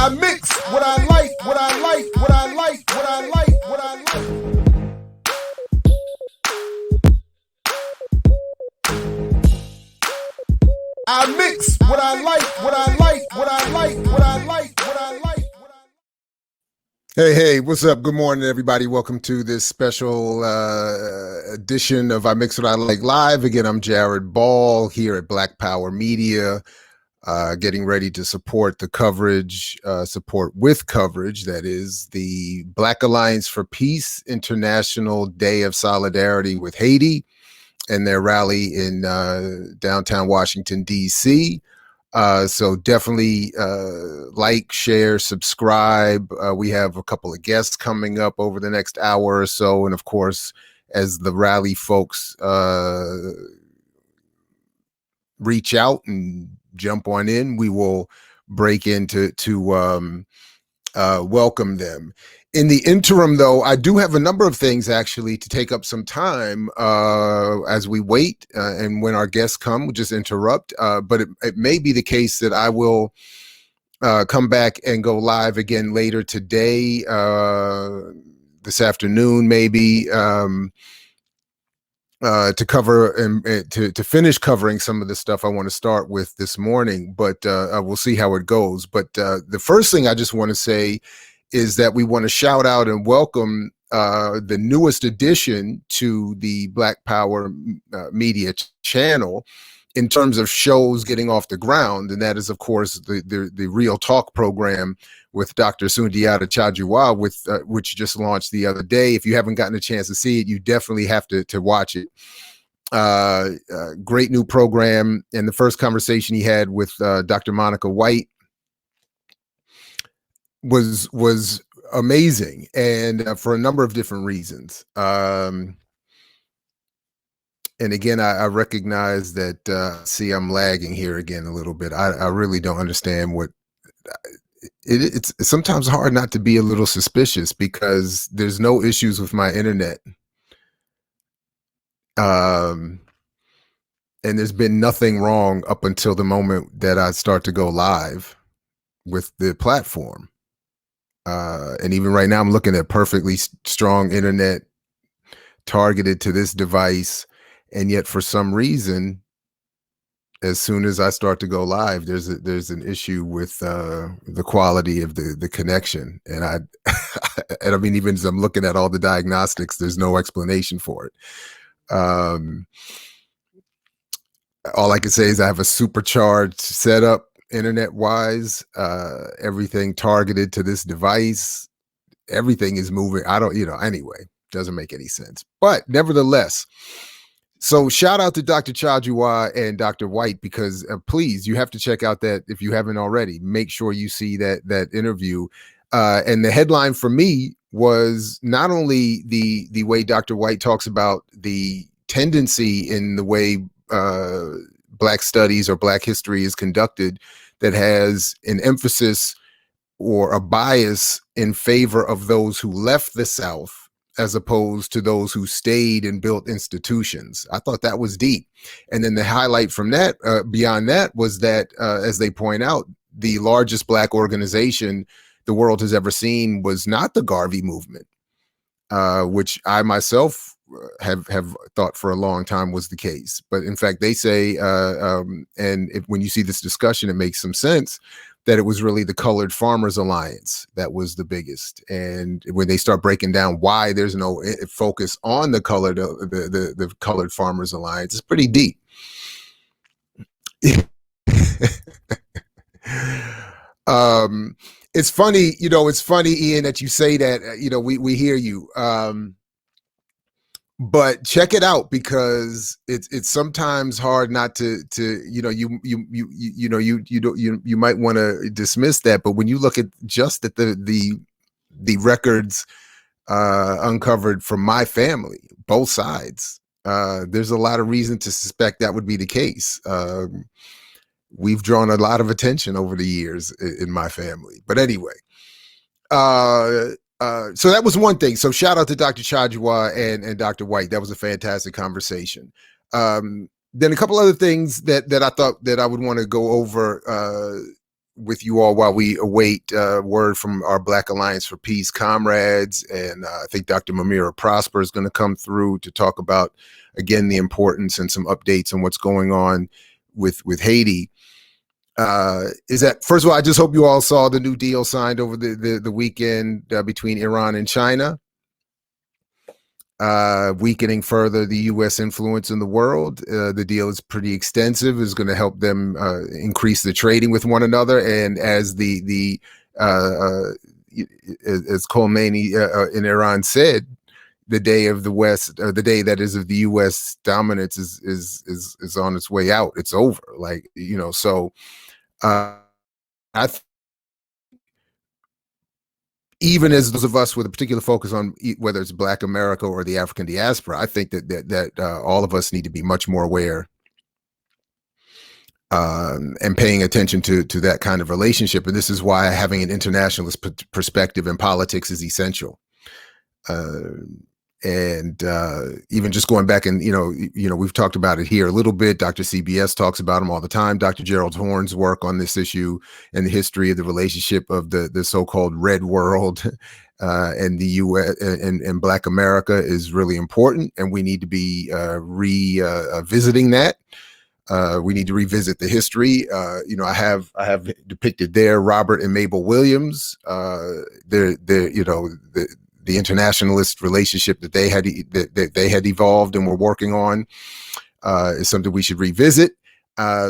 I mix what I like, what I like, what I like, what I like, what I like. I mix what I like, what I like, what I like, what I like, what I like. Hey, what's up? Good morning, everybody. Welcome to this special edition of I Mix What I Like Live. Again, I'm Jared Ball here at Black Power Media, getting ready to support the coverage, support with coverage, that is the Black Alliance for Peace International Day of Solidarity with Haiti and their rally in downtown Washington, D.C. So definitely like, share, subscribe. We have a couple of guests coming up over the next hour or so. And of course, as the rally folks reach out and jump on in, we will break into welcome them. In the interim, though, I do have a number of things actually to take up some time as we wait, and when our guests come, we'll just interrupt. But it may be the case that I will come back and go live again later today, this afternoon, maybe, to cover and to finish covering some of the stuff I want to start with this morning. But we'll see how it goes. But the first thing I just want to say is that we want to shout out and welcome the newest addition to the Black Power Media channel in terms of shows getting off the ground, and that is, of course, the Real Talk program with Dr. Sundiata Chajuwa, which just launched the other day. If you haven't gotten a chance to see it, you definitely have to watch it. Great new program, and the first conversation he had with Dr. Monica White was amazing, and for a number of different reasons. And again, I recognize that, see, I'm lagging here again a little bit. I really don't understand what it's sometimes hard not to be a little suspicious because there's no issues with my internet. And there's been nothing wrong up until the moment that I start to go live with the platform. And even right now, I'm looking at perfectly strong internet targeted to this device. And yet, for some reason, as soon as I start to go live, there's an issue with the quality of the connection. And I mean, even as I'm looking at all the diagnostics, there's no explanation for it. All I can say is I have a supercharged setup internet-wise, everything targeted to this device. Everything is moving. Anyway, doesn't make any sense. But nevertheless, so shout out to Dr. Chajuwa and Dr. White, because please, you have to check out that if you haven't already. Make sure you see that interview. And the headline for me was not only the way Dr. White talks about the tendency in the way Black studies or Black history is conducted that has an emphasis or a bias in favor of those who left the South as opposed to those who stayed and built institutions. I thought that was deep. And then the highlight from that, beyond that, was that, as they point out, the largest Black organization the world has ever seen was not the Garvey movement, which I myself have thought for a long time was the case. But in fact, they say, when you see this discussion, it makes some sense, that it was really the Colored Farmers Alliance that was the biggest. And when they start breaking down why there's no focus on the Colored Farmers Alliance, it's pretty deep. It's funny, Ian, that you say that. We hear you. But check it out, because it's sometimes hard not to you might want to dismiss that, but when you look at just at the records uncovered from my family, both sides, there's a lot of reason to suspect that would be the case. We've drawn a lot of attention over the years in my family, but anyway. So that was one thing. So shout out to Dr. Chajuwa and Dr. White. That was a fantastic conversation. Then a couple other things that I thought that I would want to go over with you all while we await word from our Black Alliance for Peace comrades. And I think Dr. Mamira Prosper is going to come through to talk about, again, the importance and some updates on what's going on with Haiti. Is that, first of all, I just hope you all saw the new deal signed over the weekend between Iran and China, weakening further the U.S. influence in the world. The deal is pretty extensive, is going to help them increase the trading with one another. And as as Khomeini in Iran said, the day of the West, the day that is of the U.S. dominance is on its way out. It's over. Like, so I even as those of us with a particular focus on whether it's Black America or the African diaspora, I think that all of us need to be much more aware and paying attention to that kind of relationship. And this is why having an internationalist perspective in politics is essential. And even just going back and, we've talked about it here a little bit. Dr. CBS talks about them all the time. Dr. Gerald Horne's work on this issue and the history of the relationship of the so-called red world and the U.S. and Black America is really important. And we need to be revisiting that. We need to revisit the history. I have depicted there Robert and Mabel Williams. The internationalist relationship that they had evolved and were working on is something we should revisit.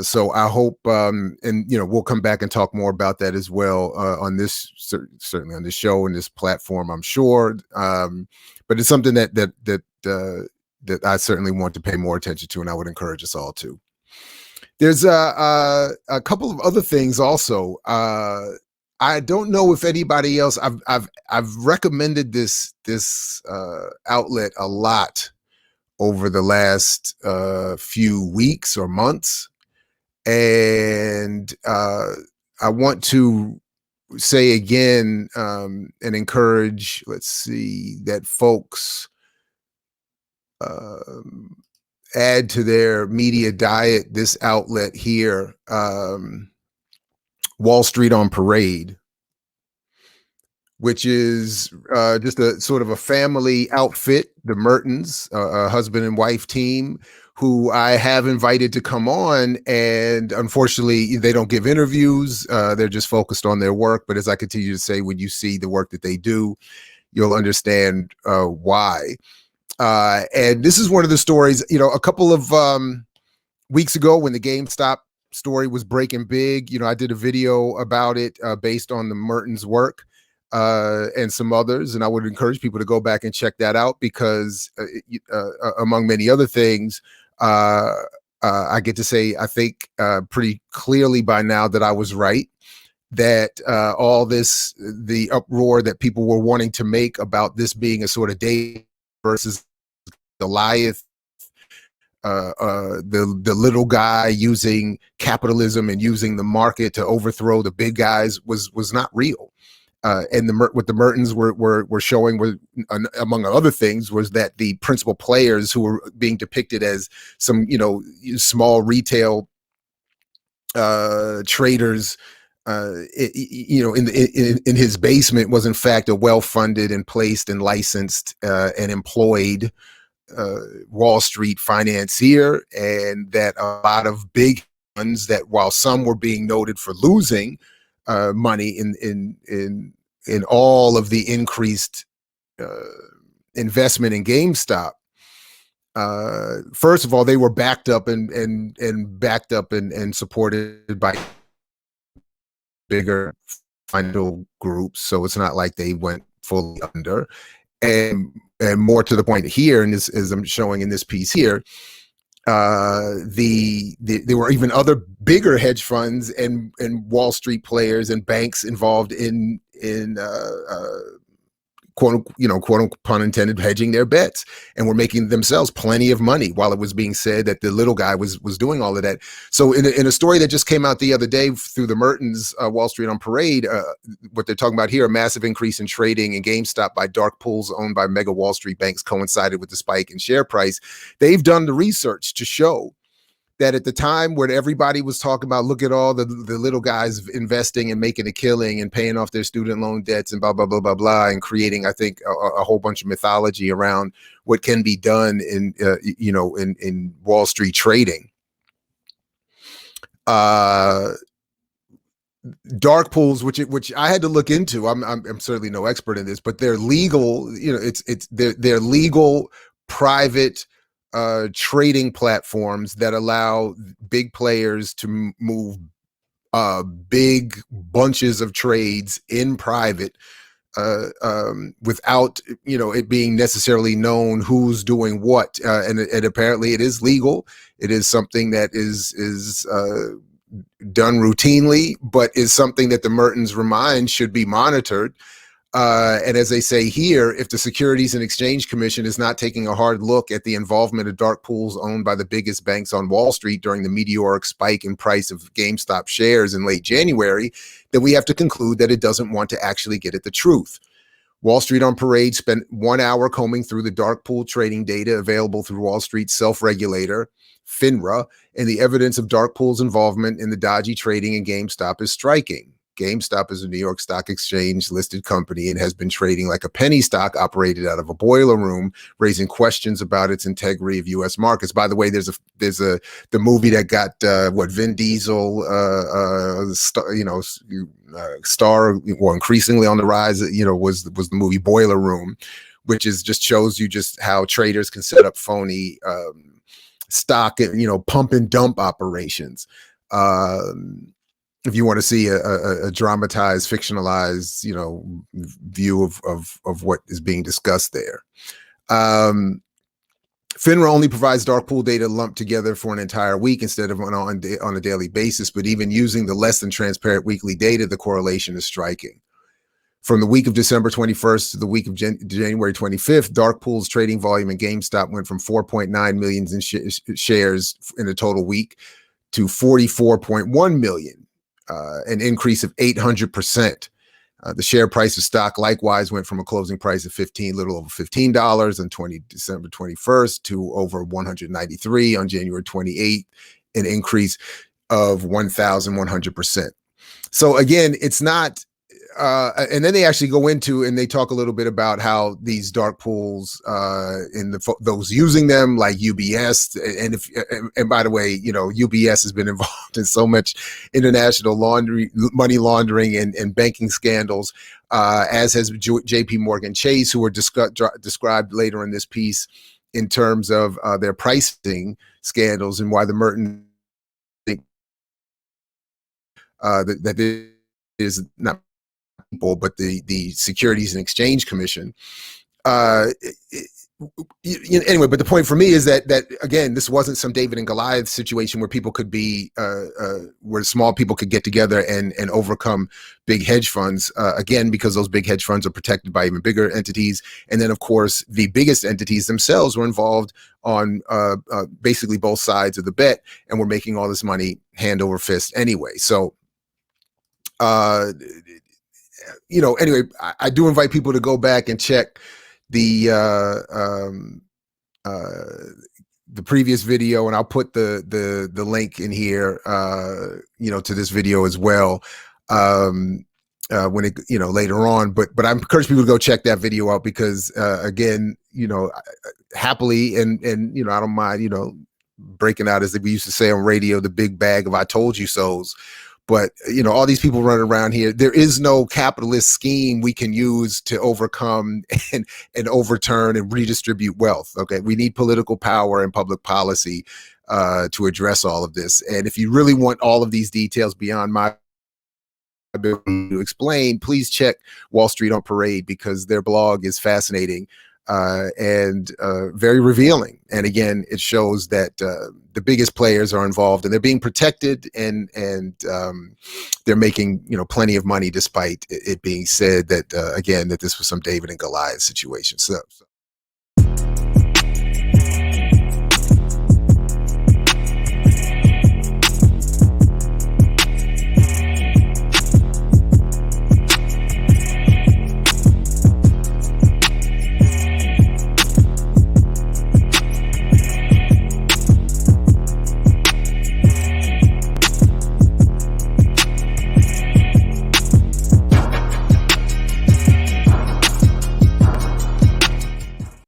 So I hope, and we'll come back and talk more about that as well on this, certainly on this show and this platform, I'm sure. But it's something that I certainly want to pay more attention to, and I would encourage us all to. There's a couple of other things also. I don't know if anybody else. I've recommended this outlet a lot over the last few weeks or months, and I want to say again and encourage. Let's see, that folks add to their media diet this outlet here. Wall Street on Parade, which is just a sort of a family outfit, the Mertens, a husband and wife team, who I have invited to come on. And unfortunately, they don't give interviews. They're just focused on their work. But as I continue to say, when you see the work that they do, you'll understand why. And this is one of the stories, a couple of weeks ago when the GameStop story was breaking big, I did a video about it based on the Mertens' work and some others. And I would encourage people to go back and check that out because among many other things, I get to say, I think pretty clearly by now that I was right, that all this, the uproar that people were wanting to make about this being a sort of day versus Goliath, the little guy using capitalism and using the market to overthrow the big guys was not real. And what the Mertens were showing, among other things, was that the principal players who were being depicted as some small retail traders in his basement was in fact a well-funded and placed and licensed and employed Wall Street financier, and that a lot of big ones, that while some were being noted for losing money in all of the increased investment in GameStop, first of all, they were backed up and supported by bigger financial groups, so it's not like they went fully under. And more to the point here, and as I'm showing in this piece here, there were even other bigger hedge funds and Wall Street players and banks involved in quote unquote pun intended, hedging their bets, and were making themselves plenty of money while it was being said that the little guy was doing all of that. So in a story that just came out the other day through the Mertens, Wall Street on Parade, what they're talking about here, a massive increase in trading in GameStop by dark pools owned by mega Wall Street banks coincided with the spike in share price. They've done the research to show that at the time when everybody was talking about, look at all the little guys investing and making a killing and paying off their student loan debts and blah, blah, blah, blah, blah, and creating, I think, a whole bunch of mythology around what can be done in, in Wall Street trading. Dark pools, which I had to look into. I'm certainly no expert in this, but they're legal. They're legal private trading platforms that allow big players to move big bunches of trades in private without it being necessarily known who's doing what. And apparently it is legal. It is something that is done routinely, but is something that the Mertens remind should be monitored. And as they say here, if the Securities and Exchange Commission is not taking a hard look at the involvement of dark pools owned by the biggest banks on Wall Street during the meteoric spike in price of GameStop shares in late January, then we have to conclude that it doesn't want to actually get at the truth. Wall Street on Parade spent 1 hour combing through the dark pool trading data available through Wall Street's self-regulator, FINRA, and the evidence of dark pool's involvement in the dodgy trading in GameStop is striking. GameStop is a New York Stock Exchange listed company and has been trading like a penny stock operated out of a boiler room, raising questions about its integrity of U.S. markets. By the way, there's the movie that got Vin Diesel star increasingly on the rise. Was the movie Boiler Room, which just shows you just how traders can set up phony stock and pump and dump operations. If you want to see a dramatized, fictionalized, view of what is being discussed there. FINRA only provides dark pool data lumped together for an entire week instead of on a daily basis, but even using the less than transparent weekly data, the correlation is striking. From the week of December 21st to the week of January 25th, dark pools trading volume in GameStop went from 4.9 million shares in a total week to 44.1 million. An increase of 800%. The share price of stock likewise went from a closing price of little over $15 on December 21st to over 193 on January 28th, an increase of 1,100%. So again, it's not. And then they actually go into and they talk a little bit about how these dark pools those using them, like UBS, and by the way, UBS has been involved in so much international money laundering and banking scandals, as has JP Morgan Chase, who were described later in this piece in terms of their pricing scandals and why the Merton think that there is not people, but the Securities and Exchange Commission. Anyway, but the point for me is that again, this wasn't some David and Goliath situation where people could be where small people could get together and overcome big hedge funds, again, because those big hedge funds are protected by even bigger entities. And then of course the biggest entities themselves were involved on basically both sides of the bet and were making all this money hand over fist anyway. So anyway, I do invite people to go back and check the previous video, and I'll put the link in here, to this video as well, when it, later on. But I encourage people to go check that video out because, again, happily and I don't mind, breaking out, as we used to say on radio, the big bag of "I told you so's." But, all these people running around here, there is no capitalist scheme we can use to overcome and overturn and redistribute wealth. Okay. We need political power and public policy to address all of this. And if you really want all of these details beyond my ability to explain, please check Wall Street on Parade, because their blog is fascinating and very revealing. And again, it shows that the biggest players are involved and they're being protected, and they're making plenty of money, despite it being said that again, that this was some David and Goliath situation. So